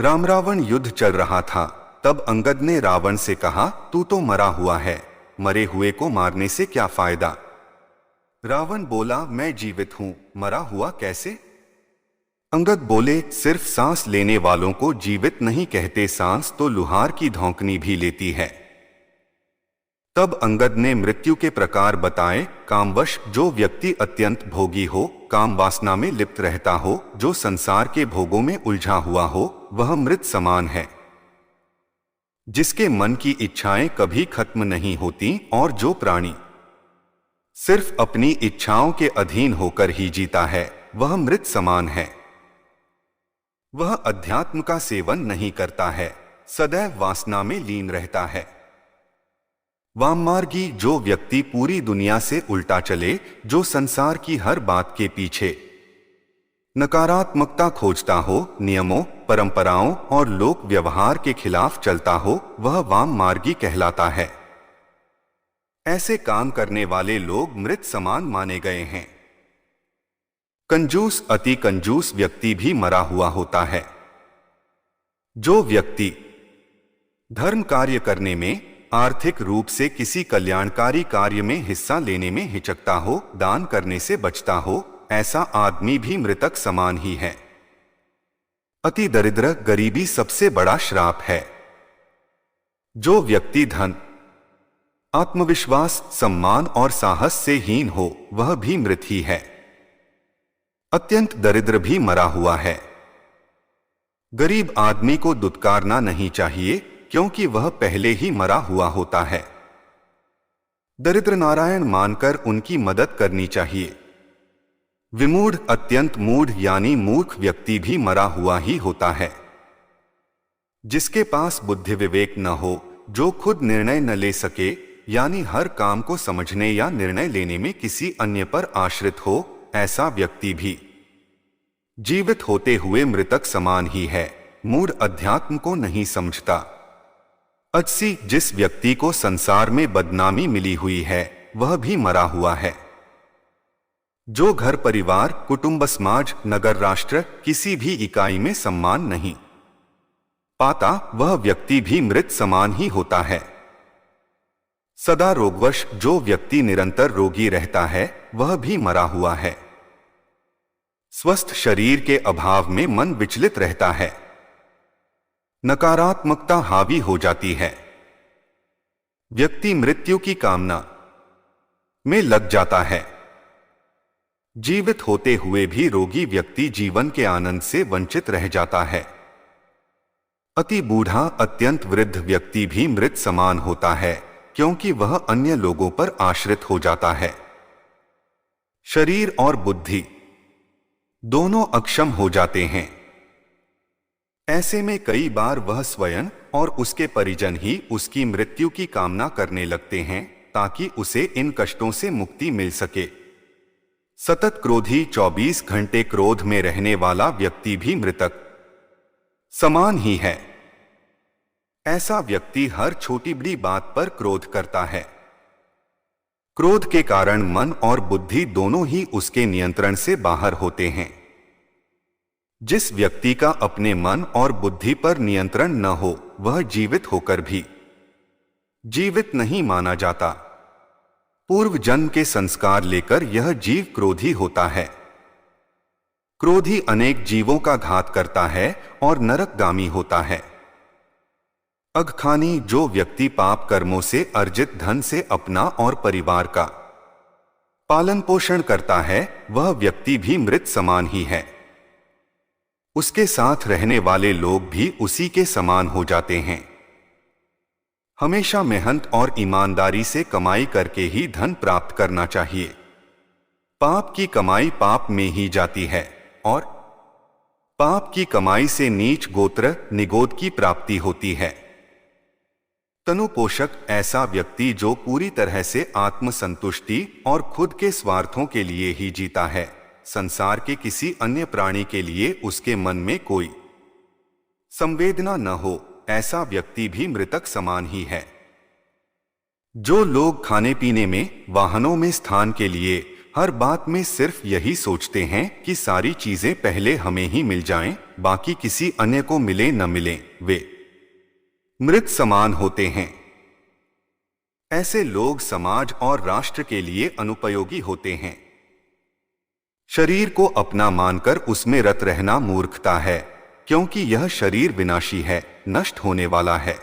राम रावण युद्ध चल रहा था। तब अंगद ने रावण से कहा, तू तो मरा हुआ है, मरे हुए को मारने से क्या फायदा। रावण बोला, मैं जीवित हूं, मरा हुआ कैसे। अंगद बोले, सिर्फ सांस लेने वालों को जीवित नहीं कहते, सांस तो लुहार की धौंकनी भी लेती है। तब अंगद ने मृत्यु के प्रकार बताए। कामवश जो व्यक्ति अत्यंत भोगी हो, काम वासना में लिप्त रहता हो, जो संसार के भोगों में उलझा हुआ हो, वह मृत समान है। जिसके मन की इच्छाएं कभी खत्म नहीं होती और जो प्राणी सिर्फ अपनी इच्छाओं के अधीन होकर ही जीता है, वह मृत समान है। वह अध्यात्म का सेवन नहीं करता है, सदैव वासना में लीन रहता है। वाममार्गी जो व्यक्ति पूरी दुनिया से उल्टा चले, जो संसार की हर बात के पीछे नकारात्मकता खोजता हो, नियमों, परंपराओं और लोक व्यवहार के खिलाफ चलता हो, वह वाममार्गी कहलाता है। ऐसे काम करने वाले लोग मृत समान माने गए हैं। कंजूस, अति कंजूस व्यक्ति भी मरा हुआ होता है। जो व्यक्ति धर्म कार्य करने में, आर्थिक रूप से किसी कल्याणकारी कार्य में हिस्सा लेने में हिचकता हो, दान करने से बचता हो, ऐसा आदमी भी मृतक समान ही है। अति दरिद्र, गरीबी सबसे बड़ा श्राप है। जो व्यक्ति धन, आत्मविश्वास, सम्मान और साहस से हीन हो, वह भी मृत ही है। अत्यंत दरिद्र भी मरा हुआ है। गरीब आदमी को दुत्कारना नहीं चाहिए, क्योंकि वह पहले ही मरा हुआ होता है। दरिद्र नारायण मानकर उनकी मदद करनी चाहिए। विमूढ़, अत्यंत मूढ़ यानी मूर्ख व्यक्ति भी मरा हुआ ही होता है। जिसके पास बुद्धि विवेक न हो, जो खुद निर्णय न ले सके, यानी हर काम को समझने या निर्णय लेने में किसी अन्य पर आश्रित हो, ऐसा व्यक्ति भी जीवित होते हुए मृतक समान ही है। मूढ़ अध्यात्म को नहीं समझता। अजसी, जिस व्यक्ति को संसार में बदनामी मिली हुई है, वह भी मरा हुआ है। जो घर परिवार, कुटुंब, समाज, नगर, राष्ट्र किसी भी इकाई में सम्मान नहीं पाता, वह व्यक्ति भी मृत समान ही होता है। सदा रोगवश जो व्यक्ति निरंतर रोगी रहता है, वह भी मरा हुआ है। स्वस्थ शरीर के अभाव में मन विचलित रहता है। नकारात्मकता हावी हो जाती है। व्यक्ति मृत्यु की कामना में लग जाता है। जीवित होते हुए भी रोगी व्यक्ति जीवन के आनंद से वंचित रह जाता है। अति बूढ़ा, अत्यंत वृद्ध व्यक्ति भी मृत समान होता है, क्योंकि वह अन्य लोगों पर आश्रित हो जाता है। शरीर और बुद्धि दोनों अक्षम हो जाते हैं। ऐसे में कई बार वह स्वयं और उसके परिजन ही उसकी मृत्यु की कामना करने लगते हैं, ताकि उसे इन कष्टों से मुक्ति मिल सके। सतत क्रोधी, 24 घंटे क्रोध में रहने वाला व्यक्ति भी मृतक समान ही है। ऐसा व्यक्ति हर छोटी बड़ी बात पर क्रोध करता है। क्रोध के कारण मन और बुद्धि दोनों ही उसके नियंत्रण से बाहर होते हैं। जिस व्यक्ति का अपने मन और बुद्धि पर नियंत्रण न हो, वह जीवित होकर भी जीवित नहीं माना जाता। पूर्व जन्म के संस्कार लेकर यह जीव क्रोधी होता है। क्रोधी अनेक जीवों का घात करता है और नरकगामी होता है। अघखानी, जो व्यक्ति पाप कर्मों से अर्जित धन से अपना और परिवार का पालन पोषण करता है, वह व्यक्ति भी मृत समान ही है। उसके साथ रहने वाले लोग भी उसी के समान हो जाते हैं। हमेशा मेहनत और ईमानदारी से कमाई करके ही धन प्राप्त करना चाहिए। पाप की कमाई पाप में ही जाती है और पाप की कमाई से नीच गोत्र, निगोद की प्राप्ति होती है। तनु पोषक, ऐसा व्यक्ति जो पूरी तरह से आत्मसंतुष्टि और खुद के स्वार्थों के लिए ही जीता है, संसार के किसी अन्य प्राणी के लिए उसके मन में कोई संवेदना न हो, ऐसा व्यक्ति भी मृतक समान ही है। जो लोग खाने पीने में, वाहनों में स्थान के लिए, हर बात में सिर्फ यही सोचते हैं कि सारी चीजें पहले हमें ही मिल जाएं, बाकी किसी अन्य को मिले न मिले, वे मृत समान होते हैं। ऐसे लोग समाज और राष्ट्र के लिए अनुपयोगी होते हैं। शरीर को अपना मानकर उसमें रत रहना मूर्खता है, क्योंकि यह शरीर विनाशी है, नष्ट होने वाला है।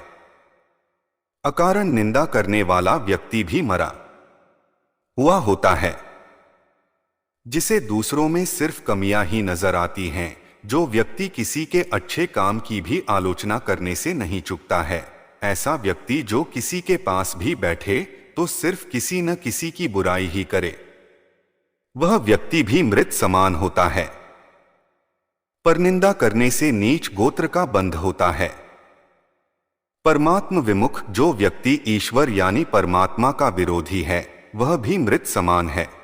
अकारण निंदा करने वाला व्यक्ति भी मरा हुआ होता है। जिसे दूसरों में सिर्फ कमियां ही नजर आती हैं, जो व्यक्ति किसी के अच्छे काम की भी आलोचना करने से नहीं चूकता है, ऐसा व्यक्ति जो किसी के पास भी बैठे तो सिर्फ किसी न किसी की बुराई ही करे, वह व्यक्ति भी मृत समान होता है। परनिंदा करने से नीच गोत्र का बंध होता है। परमात्म विमुख जो व्यक्ति ईश्वर यानी परमात्मा का विरोधी है, वह भी मृत समान है।